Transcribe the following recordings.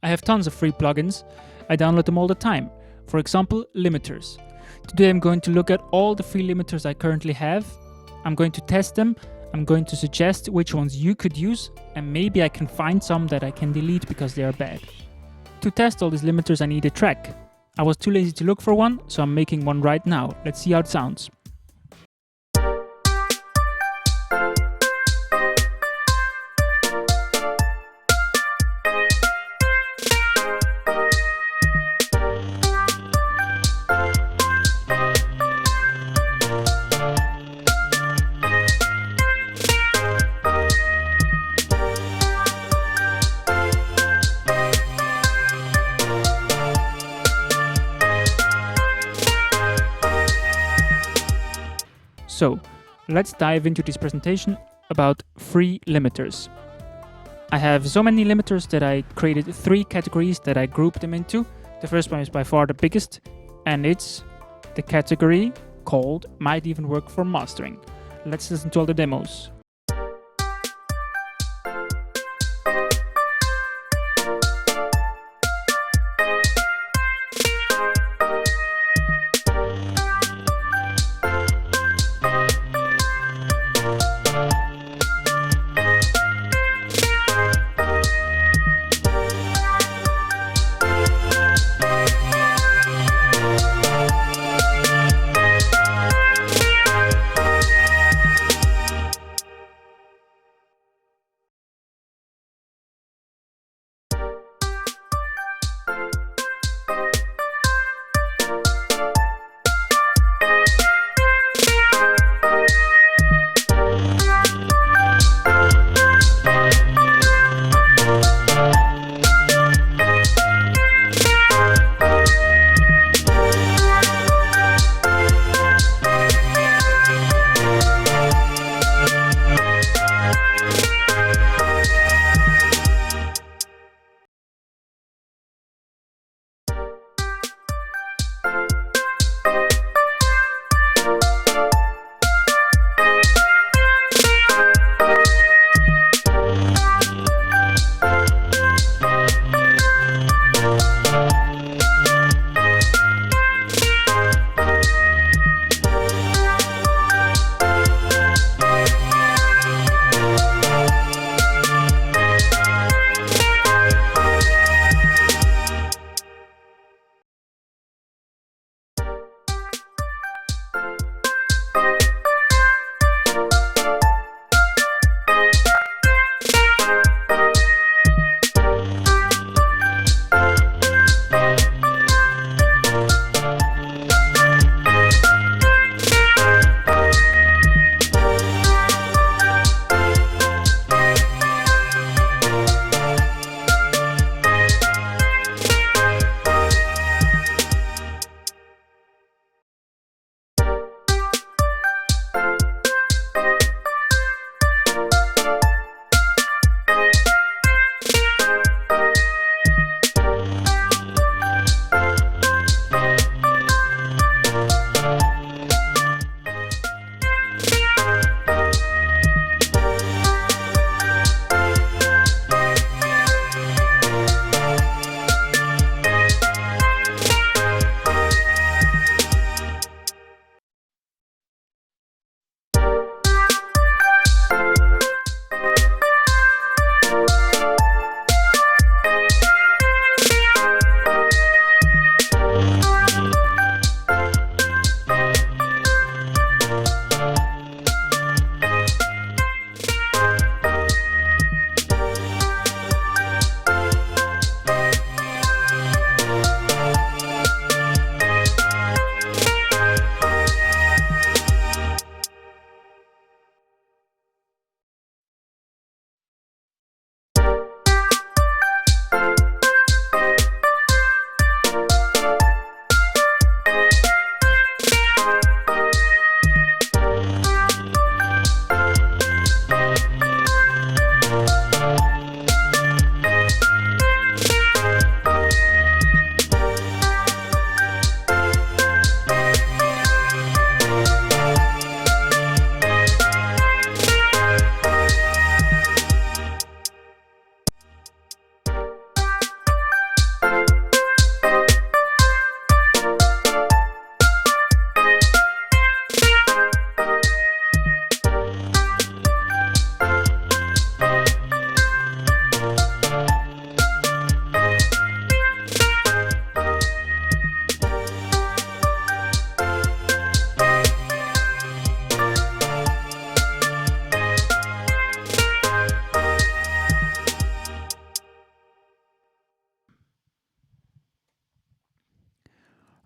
I have tons of free plugins. I download them all the time. For example, limiters. Today I'm going to look at all the free limiters I currently have. I'm going to test them. I'm going to suggest which ones you could use, and maybe I can find some that I can delete because they are bad. To test all these limiters I need a track. I was too lazy to look for one, so I'm making one right now. Let's see how it sounds. So, let's dive into this presentation about free limiters. I have so many limiters that I created 3 categories that I grouped them into. The first one is by far the biggest, and it's the category called Might Even Work for Mastering. Let's listen to all the demos.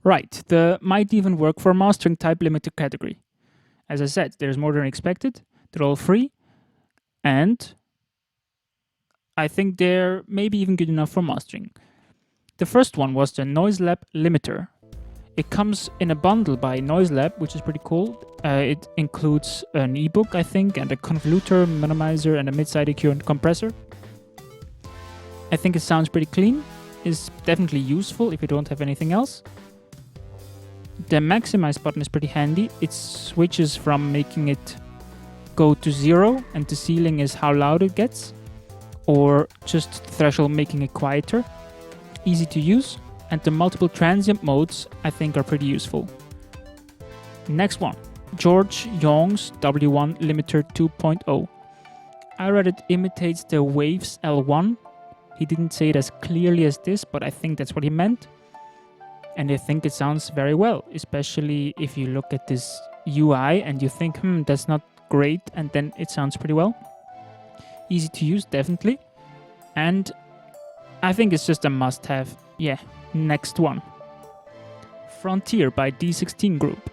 Right, the might even work for mastering type limiter category. As I said, there's more than expected. They're all free, and I think they're maybe even good enough for mastering. The first one was the Noiz Limiter. It comes in a bundle by Noiz, which is pretty cool. It includes an ebook, I think, and a convoluter, minimizer, and a mid-side EQ and compressor. I think it sounds pretty clean. It's definitely useful if you don't have anything else. The maximize button is pretty handy. It switches from making it go to 0 and the ceiling is how loud it gets, or just threshold making it quieter. Easy to use, and the multiple transient modes I think are pretty useful. Next one, Yohnng's W1 Limiter 2.0. I read it imitates the Waves L1. He didn't say it as clearly as this, but I think that's what he meant. And I think it sounds very well, especially if you look at this UI and you think, that's not great, and then it sounds pretty well. Easy to use, definitely. And I think it's just a must-have. Yeah, next one. Frontier by D16 Group.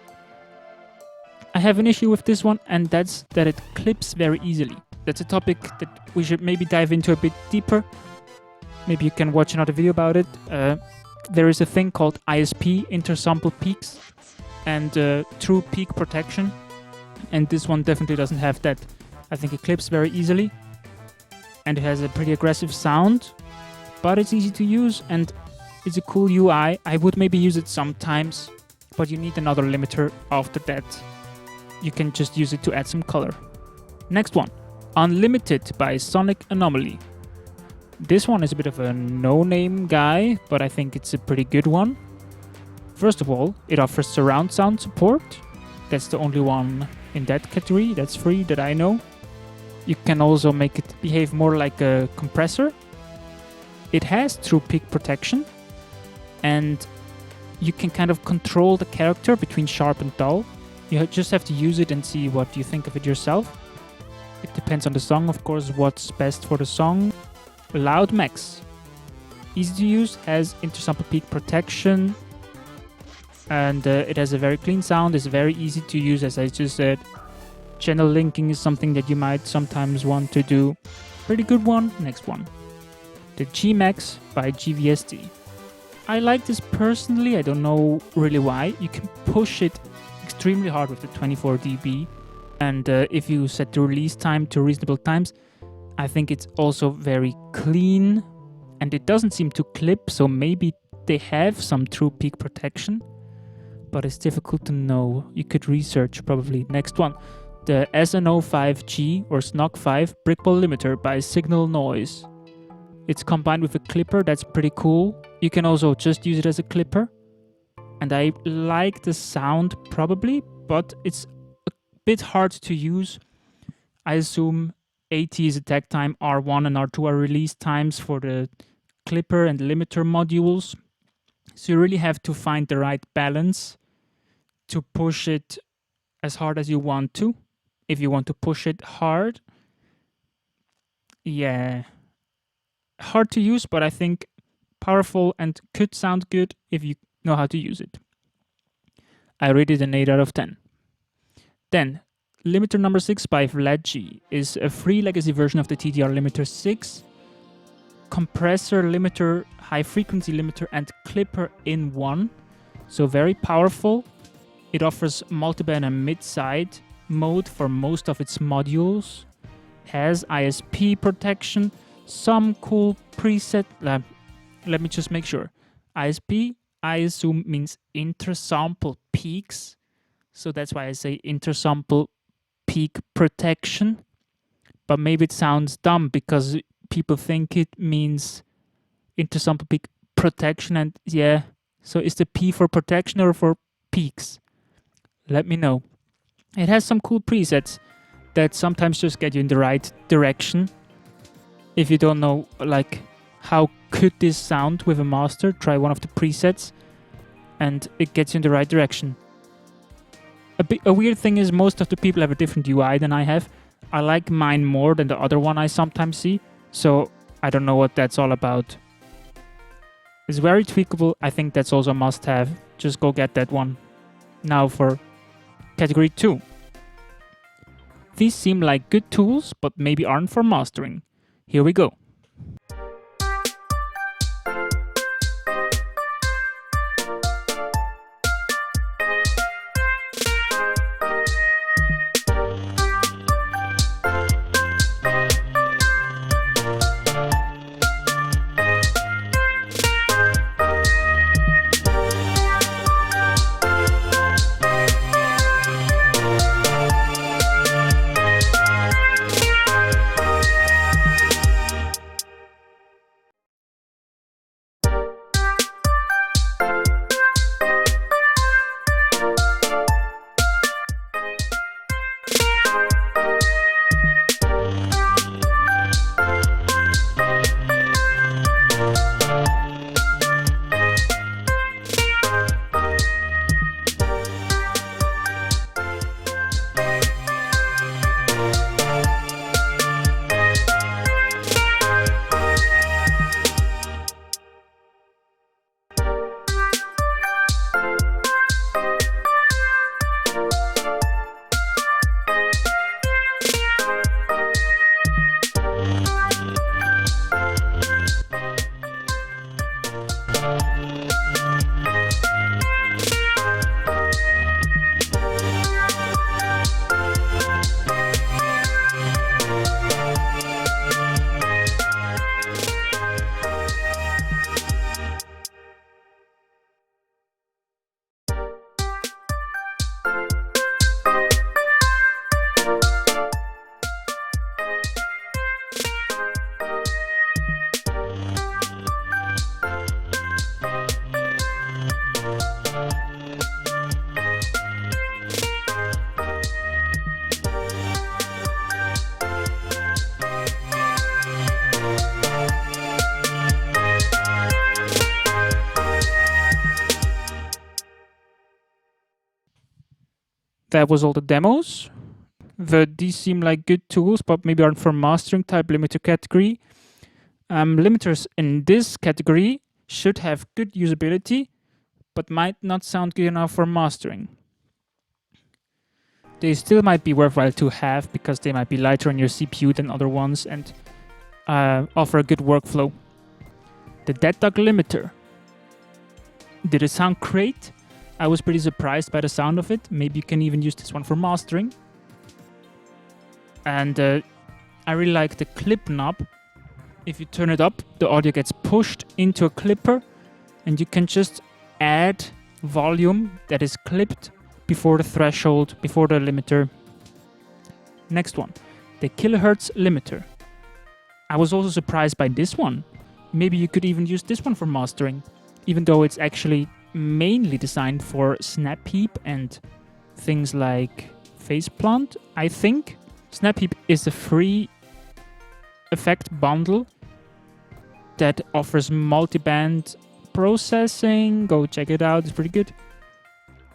I have an issue with this one, and that's that it clips very easily. That's a topic that we should maybe dive into a bit deeper. Maybe you can watch another video about it. There is a thing called ISP, intersample peaks, and true peak protection. And this one definitely doesn't have that. I think it clips very easily, and it has a pretty aggressive sound, but it's easy to use, and it's a cool UI. I would maybe use it sometimes, but you need another limiter after that. You can just use it to add some color. Next one, Unlimited by Sonic Anomaly. This one is a bit of a no-name guy, but I think it's a pretty good one. First of all, it offers surround sound support. That's the only one in that category that's free that I know. You can also make it behave more like a compressor. It has true peak protection, and you can kind of control the character between sharp and dull. You just have to use it and see what you think of it yourself. It depends on the song, of course, what's best for the song. LoudMax. Easy to use, has intersample peak protection, and it has a very clean sound. It's very easy to use, as I just said. Channel linking is something that you might sometimes want to do. Pretty good one. Next one. The GMax by GVST. I like this personally. I don't know really why. You can push it extremely hard with the 24 dB, and if you set the release time to reasonable times, I think it's also very clean, and it doesn't seem to clip, so maybe they have some true peak protection, but it's difficult to know. You could research probably. Next one, the SNO5G or SNOG5 Brickwall Limiter by Signal Noiz. It's combined with a clipper. That's pretty cool. You can also just use it as a clipper, and I like the sound probably, but it's a bit hard to use. I assume 80 is attack time, R1 and R2 are release times for the clipper and limiter modules. So you really have to find the right balance to push it as hard as you want to. If you want to push it hard, yeah, hard to use, but I think powerful and could sound good if you know how to use it. I rated an 8 out of 10. Then, Limiter number 6 by Vlad G is a free legacy version of the TDR Limiter 6. Compressor limiter, high frequency limiter, and clipper in one. So very powerful. It offers multiband and mid-side mode for most of its modules. Has ISP protection. Some cool preset. Let me just make sure. ISP, I assume, means intersample peaks. So that's why I say intersample peak protection, but maybe it sounds dumb because people think it means intersample peak protection, and yeah, so is the P for protection or for peaks? Let me know. It has some cool presets that sometimes just get you in the right direction. If you don't know, like, how could this sound with a master, try one of the presets and it gets you in the right direction. A weird thing is most of the people have a different UI than I have. I like mine more than the other one I sometimes see, so I don't know what that's all about. It's very tweakable. I think that's also a must-have. just go get that one. Now for category 2. These seem like good tools, but maybe aren't for mastering. Here we go. That was all the demos. These seem like good tools, but maybe aren't for mastering type limiter category. Limiters in this category should have good usability, but might not sound good enough for mastering. They still might be worthwhile to have because they might be lighter on your CPU than other ones and offer a good workflow. The dead dog limiter. Did it sound great? I was pretty surprised by the sound of it. Maybe you can even use this one for mastering. And I really like the clip knob. If you turn it up, the audio gets pushed into a clipper and you can just add volume that is clipped before the threshold, before the limiter. Next one, the kilohertz limiter. I was also surprised by this one. Maybe you could even use this one for mastering, even though it's actually mainly designed for snap heap and things like phase plant, I think. Snap heap is a free effect bundle that offers multi-band processing. Go check it out, it's pretty good.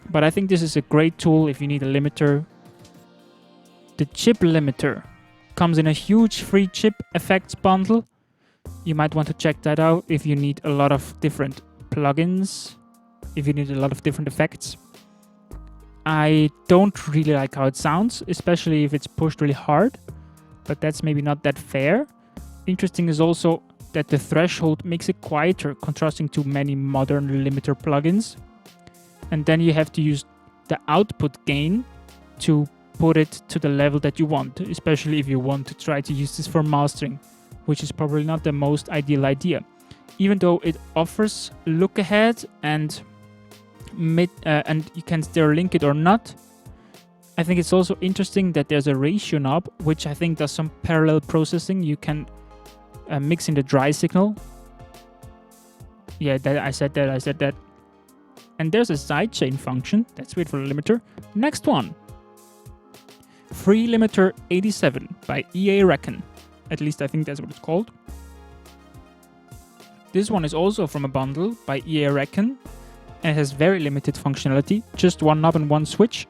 But I think this is a great tool if you need a limiter. The Xhip Limiter comes in a huge free chip effects bundle. You might want to check that out if you need a lot of different plugins, if you need a lot of different effects. I don't really like how it sounds, especially if it's pushed really hard, but that's maybe not that fair. Interesting is also that the threshold makes it quieter, contrasting to many modern limiter plugins. And then you have to use the output gain to put it to the level that you want, especially if you want to try to use this for mastering, which is probably not the most ideal idea. Even though it offers look ahead and you can still link it or not, I think it's also interesting that there's a ratio knob, which I think does some parallel processing. You can mix in the dry signal. Yeah, I said that. And there's a sidechain function. That's weird for a limiter. Next one. Free Limiter 87 by eaReckon. At least I think that's what it's called. This one is also from a bundle by eaReckon and it has very limited functionality, just one knob and one switch.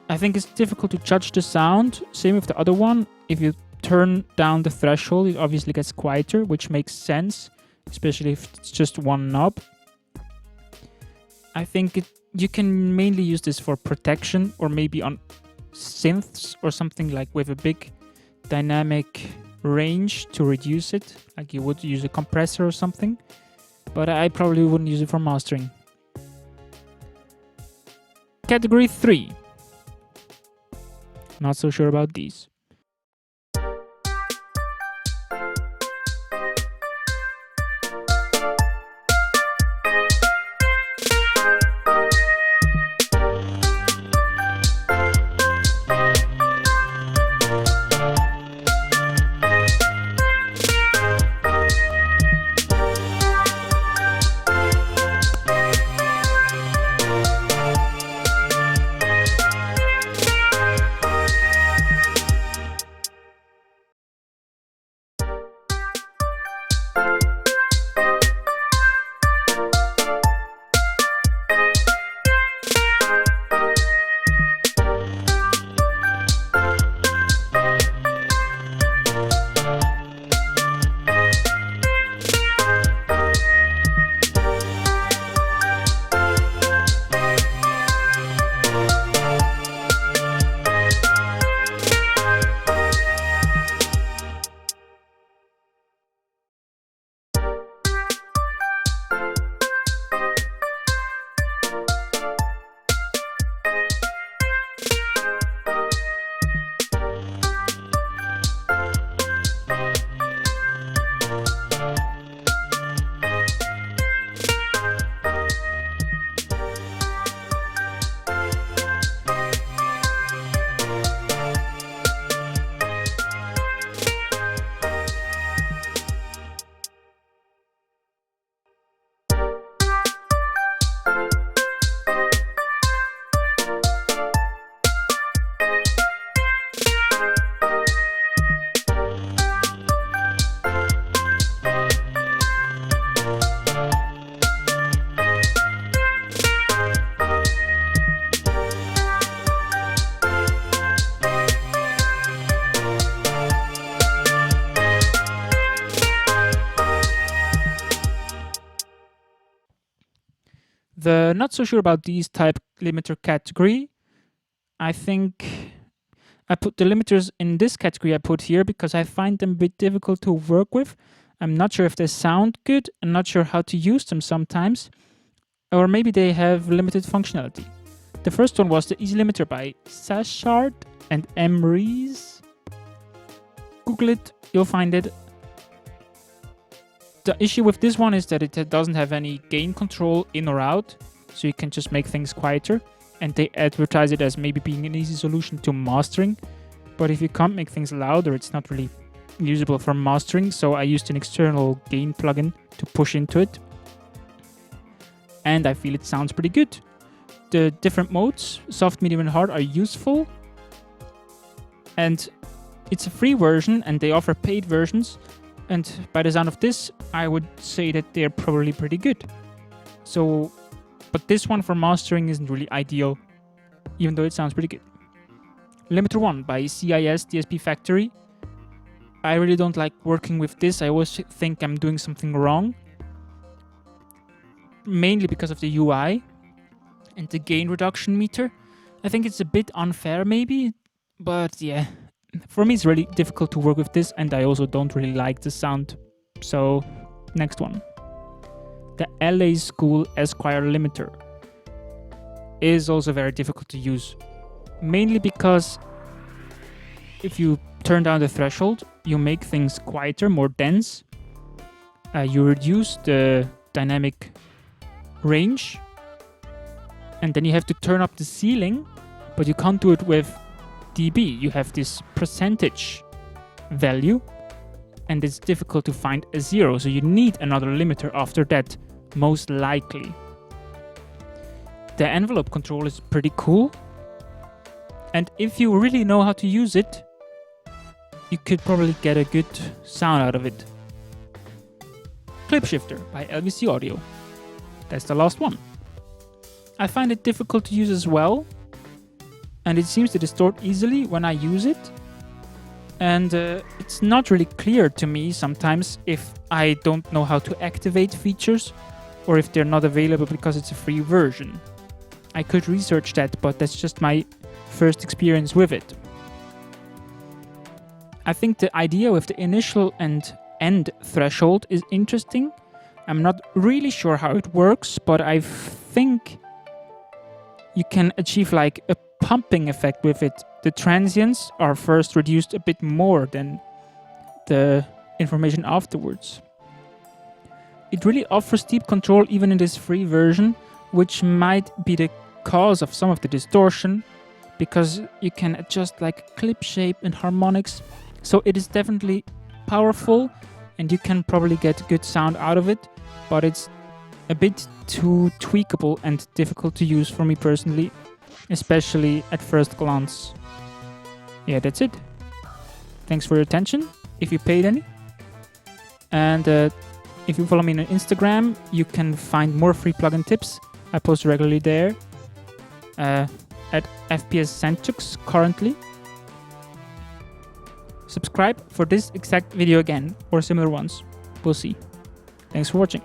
I think it's difficult to judge the sound. Same with the other one. If you turn down the threshold, it obviously gets quieter, which makes sense, especially if it's just one knob. I think you can mainly use this for protection, or maybe on synths or something like with a big dynamic range to reduce it, like you would use a compressor or something, but I probably wouldn't use it for mastering. Category 3. Not so sure about these. The not so sure about these type limiter category, I think I put the limiters in this category I put here because I find them a bit difficult to work with. I'm not sure if they sound good. I'm not sure how to use them sometimes. Or maybe they have limited functionality. The first one was the easyLimiter by Saschart and emRys. Google it, you'll find it. The issue with this one is that it doesn't have any gain control in or out, so you can just make things quieter, and they advertise it as maybe being an easy solution to mastering, but if you can't make things louder, it's not really usable for mastering, so I used an external gain plugin to push into it, and I feel it sounds pretty good. The different modes, soft, medium and hard, are useful, and it's a free version, and they offer paid versions. And by the sound of this, I would say that they're probably pretty good. So, but this one for mastering isn't really ideal, even though it sounds pretty good. Limiter 1 by CIS DSP Factory. I really don't like working with this. I always think I'm doing something wrong. Mainly because of the UI and the gain reduction meter. I think it's a bit unfair maybe, but yeah. For me, it's really difficult to work with this, and I also don't really like the sound. So, next one. The LA School Esquire limiter is also very difficult to use. Mainly because if you turn down the threshold, you make things quieter, more dense. You reduce the dynamic range. And then you have to turn up the ceiling, but you can't do it with dB. You have this percentage value, and it's difficult to find a zero, so you need another limiter after that, most likely. The envelope control is pretty cool, and if you really know how to use it, you could probably get a good sound out of it. Clipshifter by LVC Audio. That's the last one. I find it difficult to use as well, and it seems to distort easily when I use it. And it's not really clear to me sometimes if I don't know how to activate features. or if they're not available because it's a free version. I could research that, but that's just my first experience with it. I think the idea with the initial and end threshold is interesting. I'm not really sure how it works, but I think you can achieve like a pumping effect with it. The transients are first reduced a bit more than the information afterwards. It really offers deep control even in this free version, which might be the cause of some of the distortion, because you can adjust like clip shape and harmonics. So it is definitely powerful and you can probably get good sound out of it, but it's a bit too tweakable and difficult to use for me personally, especially at first glance. Yeah, that's it. Thanks for your attention, if you paid any. And if you follow me on Instagram, you can find more free plugin tips. I post regularly there at FPS Sanchux currently. Subscribe for this exact video again, or similar ones. We'll see. Thanks for watching.